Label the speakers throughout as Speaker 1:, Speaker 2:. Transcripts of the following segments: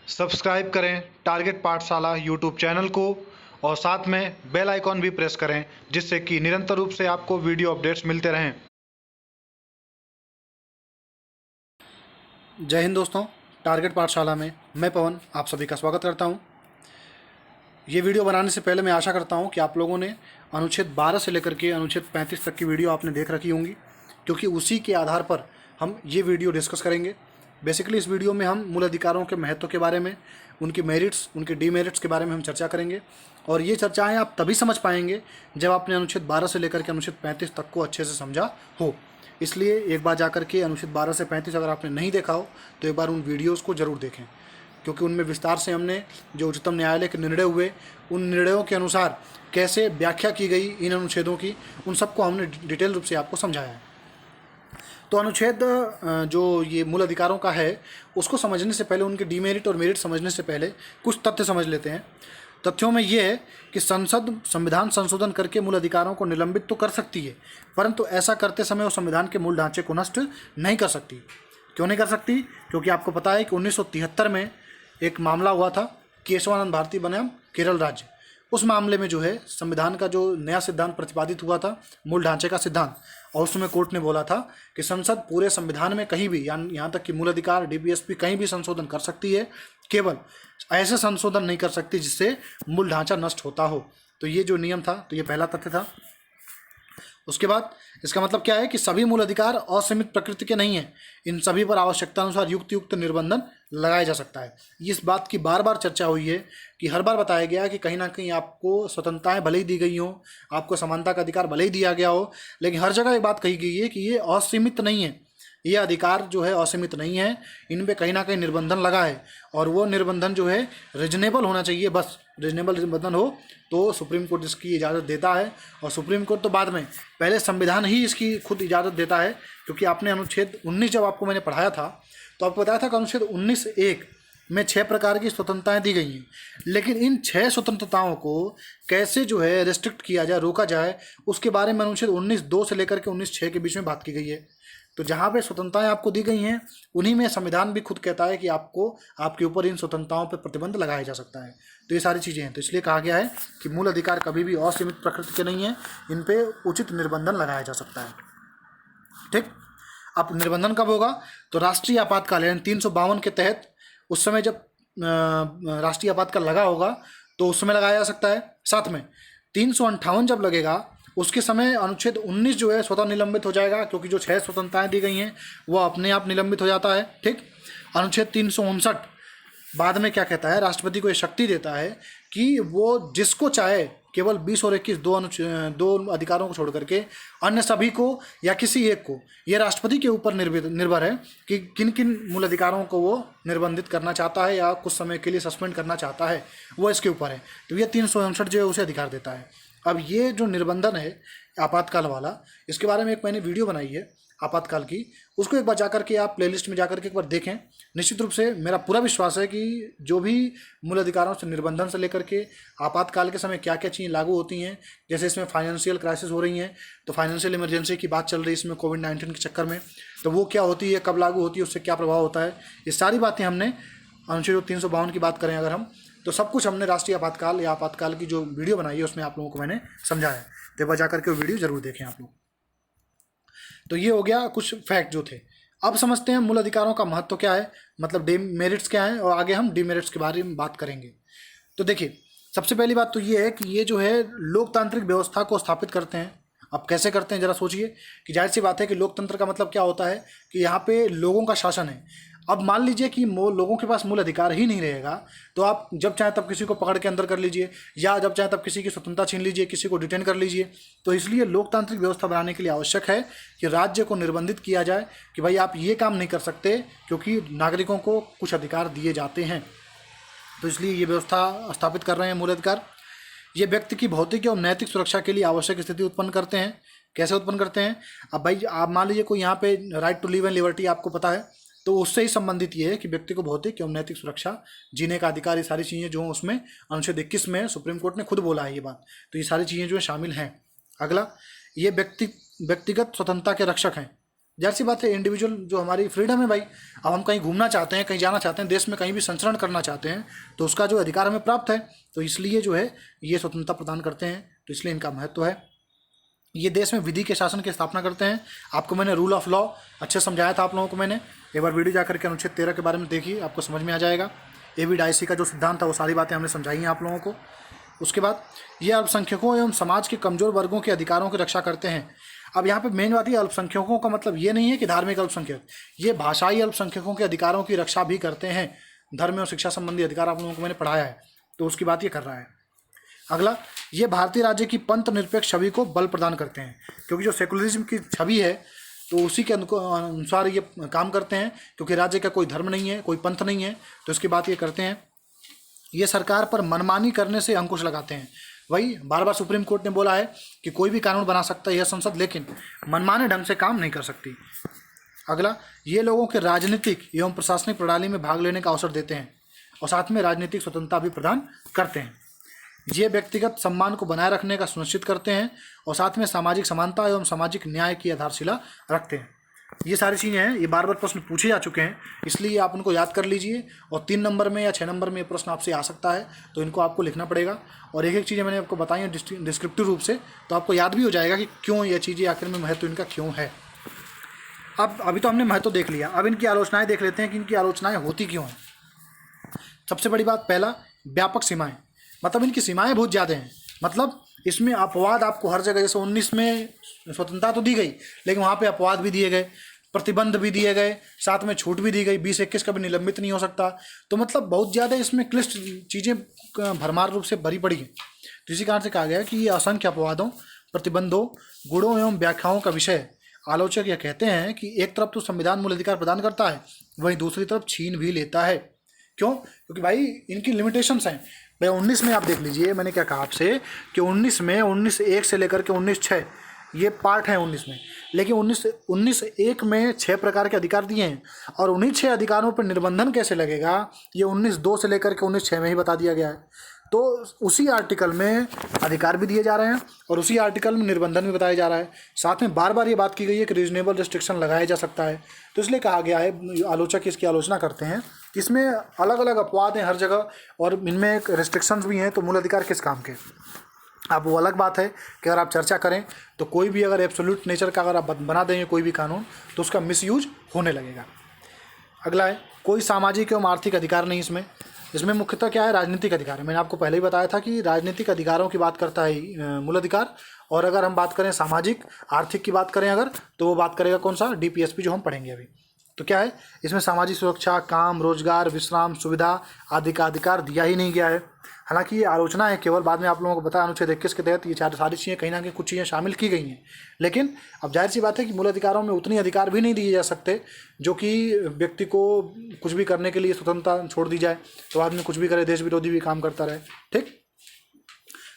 Speaker 1: Subscribe करें target पाठशाला YouTube channel को और साथ में बेल आइकॉन भी प्रेस करें जिससे कि निरंतर रूप से आपको वीडियो अपडेट्स मिलते रहें।
Speaker 2: जय हिंद दोस्तों, टारगेट पाठशाला में मैं पवन आप सभी का स्वागत करता हूं। ये वीडियो बनाने से पहले मैं आशा करता हूं कि आप लोगों ने अनुच्छेद 12 से लेकर के अनुच्छेद 35 तक की वीडियो आपने देख रखी होंगी, क्योंकि उसी के आधार पर हम ये वीडियो डिस्कस करेंगे। बेसिकली इस वीडियो में हम मूल अधिकारों के महत्व के बारे में, उनके मेरिट्स, उनके डीमेरिट्स के बारे में हम चर्चा करेंगे। और ये चर्चाएँ आप तभी समझ पाएंगे जब आपने अनुच्छेद 12 से लेकर के अनुच्छेद 35 तक को अच्छे से समझा हो। इसलिए एक बार जाकर के अनुच्छेद 12 से 35 अगर आपने नहीं देखा हो तो एक बार उन वीडियोस को ज़रूर देखें, क्योंकि उनमें विस्तार से हमने जो उच्चतम न्यायालय के निर्णय हुए, उन निर्णयों के अनुसार कैसे व्याख्या की गई इन अनुच्छेदों की, उन सबको हमने डिटेल रूप से आपको समझाया है। तो अनुच्छेद जो ये मूल अधिकारों का है उसको समझने से पहले, उनके डीमेरिट और मेरिट समझने से पहले कुछ तथ्य समझ लेते हैं। तथ्यों में ये है कि संसद संविधान संशोधन करके मूल अधिकारों को निलंबित तो कर सकती है, परंतु ऐसा करते समय वो संविधान के मूल ढांचे को नष्ट नहीं कर सकती। क्यों नहीं कर सकती? क्योंकि आपको पता है कि 1973 में एक मामला हुआ था, केशवानंद भारती बनाम केरल राज्य। उस मामले में जो है संविधान का जो नया सिद्धांत प्रतिपादित हुआ था, मूल ढांचे का सिद्धांत, और उसमें कोर्ट ने बोला था कि संसद पूरे संविधान में कहीं भी, यहाँ तक कि मूल अधिकार डीपीएसपी कहीं भी संशोधन कर सकती है, केवल ऐसे संशोधन नहीं कर सकती जिससे मूल ढांचा नष्ट होता हो। तो ये जो नियम था, तो ये पहला तथ्य था। उसके बाद इसका मतलब क्या है कि सभी मूल अधिकार असीमित प्रकृति के नहीं हैं, इन सभी पर आवश्यकता अनुसार युक्त निर्बंधन लगाया जा सकता है। इस बात की बार बार चर्चा हुई है कि हर बार बताया गया कि कहीं ना कहीं आपको स्वतंत्रताएं भले ही दी गई हों, आपको समानता का अधिकार भले ही दिया गया हो, लेकिन हर जगह एक बात कही गई है कि ये असीमित नहीं है, ये अधिकार जो है असीमित नहीं है, इन पे कहीं ना कहीं निर्बंधन लगा है। और वो निर्बंधन जो है रीजनेबल होना चाहिए, बस रीजनेबल निर्बंधन हो तो सुप्रीम कोर्ट इसकी इजाज़त देता है। और सुप्रीम कोर्ट तो बाद में, पहले संविधान ही इसकी खुद इजाज़त देता है। क्योंकि आपने अनुच्छेद 19 जब आपको मैंने पढ़ाया था तो आपको बताया था कि अनुच्छेद 19(1) में 6 प्रकार की स्वतंत्रताएं दी गई हैं, लेकिन इन 6 स्वतंत्रताओं को कैसे जो है रेस्ट्रिक्ट किया जाए, रोका जाए, उसके बारे में अनुच्छेद 19(2) से लेकर के 19(6) के बीच में बात की गई है। तो जहाँ पे स्वतंत्रताएं आपको दी गई हैं, उन्हीं में संविधान भी खुद कहता है कि आपको, आपके ऊपर इन स्वतंत्रताओं पर प्रतिबंध लगाया जा सकता है। तो ये सारी चीज़ें हैं, तो इसलिए कहा गया है कि मूल अधिकार कभी भी असीमित प्रकृति के नहीं हैं, इन पे उचित निर्बंधन लगाया जा सकता है। ठीक, अब निर्बंधन कब होगा? तो राष्ट्रीय आपातकाल यानी 352 के तहत, उस समय जब राष्ट्रीय आपातकाल लगा होगा तो उस समय लगाया जा सकता है। साथ में 358 जब लगेगा उसके समय अनुच्छेद 19 जो है स्वतः निलंबित हो जाएगा, क्योंकि जो 6 स्वतंत्रताएं दी गई हैं वो अपने आप निलंबित हो जाता है। ठीक, अनुच्छेद 359 बाद में क्या कहता है, राष्ट्रपति को ये शक्ति देता है कि वो जिसको चाहे केवल 20 और 21 दो अधिकारों को छोड़ करके अन्य सभी को या किसी एक को, ये राष्ट्रपति के ऊपर निर्भर है कि किन किन मूल अधिकारों को वो निर्बंधित करना चाहता है या कुछ समय के लिए सस्पेंड करना चाहता है, वो इसके ऊपर है। तो ये 359 जो है उसे अधिकार देता है। अब ये जो निर्बंधन है आपातकाल वाला, इसके बारे में एक मैंने वीडियो बनाई है आपातकाल की, उसको एक बार जाकर के आप प्लेलिस्ट में जाकर के एक बार देखें। निश्चित रूप से मेरा पूरा विश्वास है कि जो भी मूल अधिकारों से निर्बंधन से लेकर के आपातकाल के समय क्या क्या चीज़ें लागू होती हैं, जैसे इसमें फाइनेंशियल क्राइसिस हो रही हैं, तो फाइनेंशियल इमरजेंसी की बात चल रही है इसमें कोविड-19 के चक्कर में, तो वो क्या होती है, कब लागू होती है, उससे क्या प्रभाव होता है, ये सारी बातें हमने अनुच्छेद 352 की बात करें अगर हम, तो सब कुछ हमने राष्ट्रीय आपातकाल या आपातकाल की जो वीडियो बनाई है उसमें आप लोगों को मैंने समझाया है। तो एक बार जाकर के वो वीडियो जरूर देखें आप लोग। तो ये हो गया कुछ फैक्ट जो थे। अब समझते हैं मूल अधिकारों का महत्व क्या है, मतलब डीमेरिट्स क्या है, और आगे हम डीमेरिट्स के बारे में बात करेंगे। तो देखिए, सबसे पहली बात तो ये है कि ये जो है लोकतांत्रिक व्यवस्था को स्थापित करते हैं। अब कैसे करते हैं जरा सोचिए, कि जाहिर सी बात है कि लोकतंत्र का मतलब क्या होता है कि यहाँ पे लोगों का शासन है। अब मान लीजिए कि लोगों के पास मूल अधिकार ही नहीं रहेगा, तो आप जब चाहे तब किसी को पकड़ के अंदर कर लीजिए, या जब चाहे तब किसी की स्वतंत्रता छीन लीजिए, किसी को डिटेन कर लीजिए। तो इसलिए लोकतांत्रिक व्यवस्था बनाने के लिए आवश्यक है कि राज्य को निर्बंधित किया जाए कि भाई आप ये काम नहीं कर सकते, क्योंकि नागरिकों को कुछ अधिकार दिए जाते हैं। तो इसलिए ये व्यवस्था स्थापित कर रहे हैं मूल अधिकार। ये व्यक्ति की भौतिक और नैतिक सुरक्षा के लिए आवश्यक स्थिति उत्पन्न करते हैं। कैसे उत्पन्न करते हैं? अब भाई आप मान लीजिए कोई यहाँ पे right to live and liberty आपको पता है, तो उससे ही संबंधित ये है कि व्यक्ति को भौतिक एवं नैतिक सुरक्षा, जीने का अधिकार, ये सारी चीज़ें जो उसमें अनुच्छेद 21 में सुप्रीम कोर्ट ने खुद बोला है ये बात, तो ये सारी चीज़ें जो है शामिल हैं। अगला, ये व्यक्तिगत स्वतंत्रता के रक्षक हैं। जाहिर सी बात है, इंडिविजुअल जो हमारी फ्रीडम है भाई, अब हम कहीं घूमना चाहते हैं, कहीं जाना चाहते हैं, देश में कहीं भी संचरण करना चाहते हैं, तो उसका जो अधिकार हमें प्राप्त है, तो इसलिए जो है ये स्वतंत्रता प्रदान करते हैं, तो इसलिए इनका महत्व है। ये देश में विधि के शासन की स्थापना करते हैं। आपको मैंने रूल ऑफ लॉ अच्छे समझाया था आप लोगों को मैंने, एक बार वीडियो जाकर के अनुच्छेद 13 के बारे में देखिए, आपको समझ में आ जाएगा। एबी डायसी का जो सिद्धांत था वो सारी बातें हमने समझाई हैं आप लोगों को। उसके बाद ये अल्पसंख्यकों एवं समाज के कमजोर वर्गों के अधिकारों की रक्षा करते हैं। अब यहाँ पे मेन बात, ये अल्पसंख्यकों का मतलब ये नहीं है कि धार्मिक अल्पसंख्यक, ये भाषाई अल्पसंख्यकों के अधिकारों की रक्षा भी करते हैं। धर्म और शिक्षा संबंधी अधिकार आप लोगों को मैंने पढ़ाया है, तो उसकी बात ये कर रहा है। अगला, ये भारतीय राज्य की पंथ निरपेक्ष छवि को बल प्रदान करते हैं, क्योंकि जो सेकुलरिज्म की छवि है तो उसी के अनुसार ये काम करते हैं, क्योंकि राज्य का कोई धर्म नहीं है, कोई पंथ नहीं है, तो इसकी बात ये करते हैं। ये सरकार पर मनमानी करने से अंकुश लगाते हैं। वही बार बार सुप्रीम कोर्ट ने बोला है कि कोई भी कानून बना सकता है यह संसद, लेकिन मनमाने ढंग से काम नहीं कर सकती। अगला, ये लोगों के राजनीतिक एवं प्रशासनिक प्रणाली में भाग लेने का अवसर देते हैं और साथ में राजनीतिक स्वतंत्रता भी प्रदान करते हैं। ये व्यक्तिगत सम्मान को बनाए रखने का सुनिश्चित करते हैं और साथ में सामाजिक समानता एवं सामाजिक न्याय की आधारशिला रखते हैं। ये सारी चीज़ें हैं, ये बार बार प्रश्न पूछे जा चुके हैं, इसलिए आप उनको याद कर लीजिए। और 3 नंबर में या 6 नंबर में ये प्रश्न आपसे आ सकता है, तो इनको आपको लिखना पड़ेगा। और एक एक चीज़ें मैंने आपको बताई हैं डिस्क्रिप्टिव रूप से, तो आपको याद भी हो जाएगा कि क्यों ये चीज़ें आखिर में महत्व इनका क्यों है। अब अभी तो हमने महत्व देख लिया, अब इनकी आलोचनाएँ देख लेते हैं कि इनकी आलोचनाएँ होती क्यों हैं। सबसे बड़ी बात, पहला, व्यापक सीमाएँ, मतलब इनकी सीमाएँ बहुत ज़्यादा हैं। मतलब इसमें अपवाद आपको हर जगह, जैसे 19 में स्वतंत्रता तो दी गई, लेकिन वहाँ पे अपवाद भी दिए गए, प्रतिबंध भी दिए गए, साथ में छूट भी दी गई, 20-21 कभी निलंबित नहीं हो सकता। तो मतलब बहुत ज़्यादा इसमें क्लिष्ट चीज़ें भरमार रूप से भरी पड़ी हैं। तो इसी कारण से कहा गया कि ये असंख्य अपवादों, प्रतिबंधों, गुणों एवं व्याख्याओं का विषय है। आलोचक यह कहते हैं कि एक तरफ तो संविधान मूल अधिकार प्रदान करता है, वहीं दूसरी तरफ छीन भी लेता है। क्यों? क्योंकि भाई इनकी लिमिटेशंस हैं। भाई 19 में आप देख लीजिए, मैंने क्या कहा आपसे कि 19 में 19(1) से लेकर के 19(6) ये पार्ट है 19 में, लेकिन 19(1) में 6 प्रकार के अधिकार दिए हैं, और उन्हीं 6 अधिकारों पर निर्बंधन कैसे लगेगा ये 19(2) से लेकर के 19(6) में ही बता दिया गया है। तो उसी आर्टिकल में अधिकार भी दिए जा रहे हैं और उसी आर्टिकल में निर्बंधन भी बताया जा रहा है। साथ में बार बार ये बात की गई है कि रीजनेबल रिस्ट्रिक्शन लगाया जा सकता है। तो इसलिए कहा गया है, आलोचक इसकी आलोचना करते हैं, इसमें अलग अलग अपवाद हैं हर जगह और इनमें एक रिस्ट्रिक्शंस भी हैं। तो मूल अधिकार किस काम के? अब वो अलग बात है कि अगर आप चर्चा करें तो कोई भी अगर एब्सोल्यूट नेचर का अगर आप बना देंगे कोई भी कानून, तो उसका मिसयूज होने लगेगा। अगला है, कोई सामाजिक एवं आर्थिक अधिकार नहीं इसमें मुख्यतः क्या है, राजनीतिक अधिकार है। मैंने आपको पहले ही बताया था कि राजनीतिक अधिकारों की बात करता है मूल अधिकार, और अगर हम बात करें सामाजिक आर्थिक की बात करें अगर, तो वो बात करेगा कौन सा, DPSP, जो हम पढ़ेंगे अभी। तो क्या है, इसमें सामाजिक सुरक्षा, काम, रोजगार, विश्राम, सुविधा आदि का अधिकार दिया ही नहीं गया है। हालांकि ये आलोचना है केवल, बाद में आप लोगों को बताया अनुच्छेद 21 के तहत ये सारी चीज़ें कहीं ना कहीं कुछ चीज़ें शामिल की गई हैं, लेकिन अब जाहिर सी बात है कि मूल अधिकारों में उतनी अधिकार भी नहीं दिए जा सकते जो कि व्यक्ति को कुछ भी करने के लिए स्वतंत्रता छोड़ दी जाए, तो आदमी कुछ भी करे, देश विरोधी भी काम करता रहे। ठीक,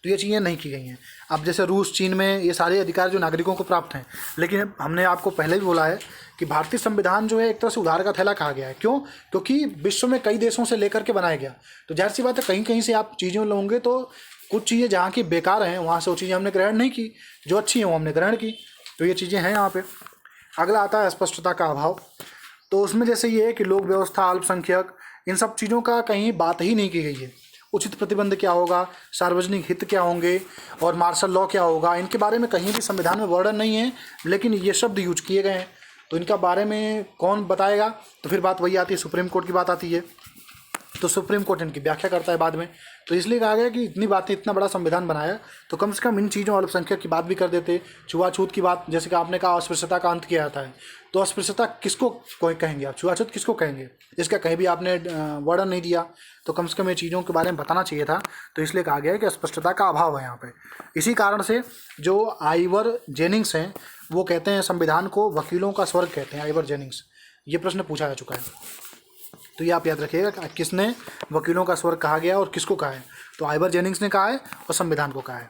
Speaker 2: तो ये चीज़ें नहीं की गई हैं। अब जैसे रूस, चीन में ये सारे अधिकार जो नागरिकों को प्राप्त हैं, लेकिन हमने आपको पहले भी बोला है कि भारतीय संविधान जो है एक तरह से उधार का थैला कहा गया है। क्यों? क्योंकि विश्व में कई देशों से लेकर के बनाया गया। तो जाहिर सी बात है कहीं कहीं से आप चीज़ें लोगे तो कुछ चीज़ें जहाँ की बेकार हैं वहाँ से वो चीज़ें हमने ग्रहण नहीं की, जो अच्छी हैं वो हमने ग्रहण की। तो ये चीज़ें हैं यहाँ पे। अगला आता है स्पष्टता का अभाव। तो उसमें जैसे ये है कि लोक व्यवस्था, अल्पसंख्यक, इन सब चीज़ों का कहीं बात ही नहीं की गई है। उचित प्रतिबंध क्या होगा, सार्वजनिक हित क्या होंगे और मार्शल लॉ क्या होगा, इनके बारे में कहीं भी संविधान में वर्णन नहीं है, लेकिन ये शब्द यूज किए गए हैं। तो इनका बारे में कौन बताएगा? तो फिर बात वही आती है, सुप्रीम कोर्ट की बात आती है। तो सुप्रीम कोर्ट इनकी व्याख्या करता है बाद में। तो इसलिए कहा गया कि इतनी बातें, इतना बड़ा संविधान बनाया तो कम से कम इन चीज़ों, अल्पसंख्यक की बात भी कर देते। छुआछूत की बात, जैसे कि आपने कहा अस्पृश्यता का अंत किया जाता है, तो अस्पृश्यता किसको कहेंगे आप, छुआछूत किसको कहेंगे? इसका कहीं भी आपने वर्णन नहीं दिया। तो कम से कम ये चीज़ों के बारे में बताना चाहिए था। तो इसलिए कहा गया है कि अस्पष्टता का अभाव है यहाँ पे। इसी कारण से जो आइवर जेनिंग्स हैं वो कहते हैं संविधान को वकीलों का स्वर्ग कहते हैं। आइवर जेनिंग्स, ये प्रश्न पूछा जा चुका है, तो ये आप याद रखिएगा किसने वकीलों का स्वर्ग कहा गया और किसको कहा है। तो आइवर जेनिंग्स ने कहा है और संविधान को कहा है।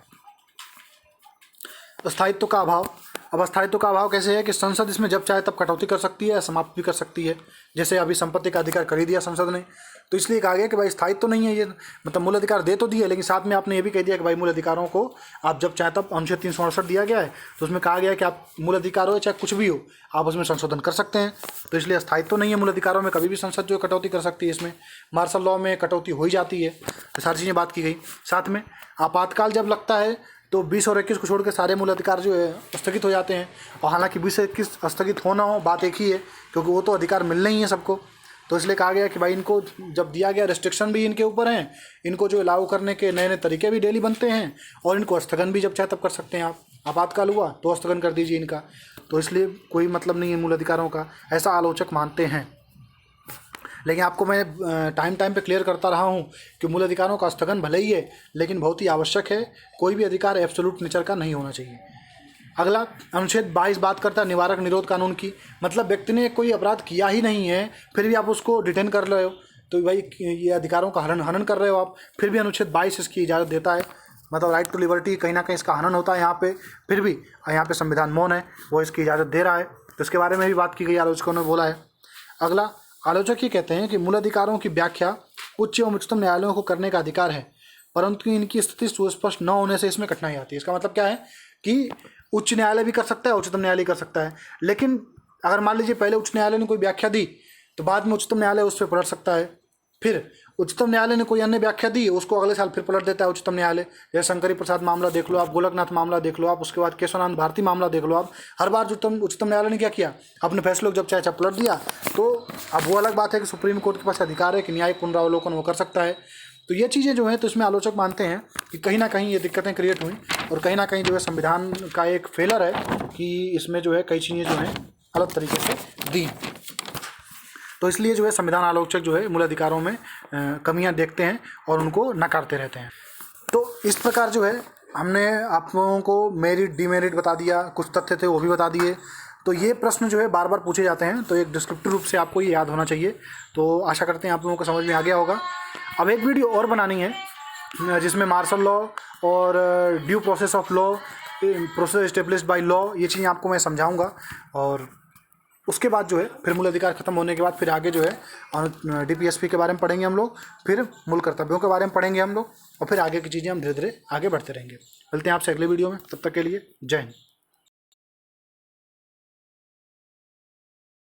Speaker 2: स्थायित्व का अभाव। अब स्थायित्व का अभाव कैसे है कि संसद इसमें जब चाहे तब कटौती कर सकती है, समाप्त भी कर सकती है। जैसे अभी संपत्ति का अधिकार कर ही दिया संसद ने, तो इसलिए कहा गया कि भाई स्थायित्व तो नहीं है ये, मतलब मूल अधिकार दे तो दिए, लेकिन साथ में आपने ये भी कह दिया कि भाई मूल अधिकारों को आप जब चाहे तब अनुच्छेद 368 दिया गया है तो उसमें कहा गया है कि आप मूल अधिकार हो चाहे कुछ भी हो आप उसमें संशोधन कर सकते हैं। तो इसलिए स्थायित्व तो नहीं है मूल अधिकारों में, कभी भी संसद जो कटौती कर सकती है, इसमें मार्शल लॉ में कटौती हो ही जाती है। तो सारी चीज़ें बात की गई। साथ में आपातकाल जब लगता है तो 20 और 21 को छोड़ के सारे मूल अधिकार जो है स्थगित हो जाते हैं। और हालांकि 20 से 21 स्थगित हो ना हो बात एक ही है, क्योंकि वो तो अधिकार मिलने ही है सबको। तो इसलिए कहा गया कि भाई इनको जब दिया गया रिस्ट्रिक्शन भी इनके ऊपर हैं, इनको जो लागू करने के नए नए तरीके भी डेली बनते हैं, और इनको स्थगन भी जब चाहे तब कर सकते हैं आप। आपातकाल हुआ तो स्थगन कर दीजिए इनका। तो इसलिए कोई मतलब नहीं है मूल अधिकारों का, ऐसा आलोचक मानते हैं। लेकिन आपको मैं टाइम पे क्लियर करता रहा हूँ कि मूल अधिकारों का स्थगन भले ही है लेकिन बहुत ही आवश्यक है, कोई भी अधिकार एब्सोल्यूट नेचर का नहीं होना चाहिए। अगला अनुच्छेद 22 बात करता है निवारक निरोध कानून की। मतलब व्यक्ति ने कोई अपराध किया ही नहीं है फिर भी आप उसको डिटेन कर रहे हो, तो भाई ये अधिकारों का हनन कर रहे हो आप, फिर भी अनुच्छेद 22 इसकी इजाज़त देता है। मतलब राइट टू लिबर्टी कहीं ना कहीं इसका हनन होता है यहाँ पे, फिर भी यहाँ पे संविधान मौन है, वो इसकी इजाज़त दे रहा है। तो इसके बारे में भी बात की गई, आलोचकों ने बोला है। अगला आलोचक ये कहते हैं कि मूल अधिकारों की व्याख्या उच्च एवं उच्चतम न्यायालयों को करने का अधिकार है, परंतु इनकी स्थिति सुस्पष्ट न होने से इसमें कठिनाई आती है। इसका मतलब क्या है कि उच्च न्यायालय भी कर सकता है, उच्चतम न्यायालय कर सकता है, लेकिन अगर मान लीजिए पहले उच्च न्यायालय ने कोई व्याख्या दी तो बाद में उच्चतम न्यायालय उस पर पलट सकता है, फिर उच्चतम न्यायालय ने कोई अन्य व्याख्या दी उसको अगले साल फिर पलट देता है उच्चतम न्यायालय। जैसे शंकरी प्रसाद मामला देख लो आप, गोलकनाथ मामला देख लो आप, उसके बाद केशवानंद भारती मामला देख लो आप। हर बार उच्चतम न्यायालय ने क्या किया, अपने फैसलों को जब चाहे पलट दिया। तो अब वो अलग बात है कि सुप्रीम कोर्ट के पास अधिकार है कि न्यायिक पुनरावलोकन वो कर सकता है। तो ये चीज़ें जो हैं तो इसमें आलोचक मानते हैं कि कहीं ना कहीं ये दिक्कतें क्रिएट हुई और कहीं ना कहीं जो है संविधान का एक फेलर है कि इसमें जो है कई चीज़ें जो हैं अलग तरीके से दी। तो इसलिए जो है संविधान आलोचक जो है मूल अधिकारों में कमियां देखते हैं और उनको नकारते रहते हैं। तो इस प्रकार जो है हमने आप लोगों को मेरिट डीमेरिट बता दिया, कुछ तथ्य थे वो भी बता दिए। तो ये प्रश्न जो है बार बार पूछे जाते हैं, तो एक डिस्क्रिप्टिव रूप से आपको ये याद होना चाहिए। तो आशा करते हैं आप लोगों को समझ में आ गया होगा। अब एक वीडियो और बनानी है जिसमें मार्शल लॉ और due process of law, process established by law, ये चीज़ें आपको मैं समझाऊंगा। और उसके बाद जो है फिर मूल अधिकार खत्म होने के बाद फिर आगे जो है डीपीएसपी के बारे में पढ़ेंगे हम लोग, फिर मूल कर्तव्यों के बारे में पढ़ेंगे हम लोग, और फिर आगे की चीज़ें हम धीरे धीरे आगे बढ़ते रहेंगे। मिलते हैं आपसे अगले वीडियो में, तब तक के लिए जय हिंद।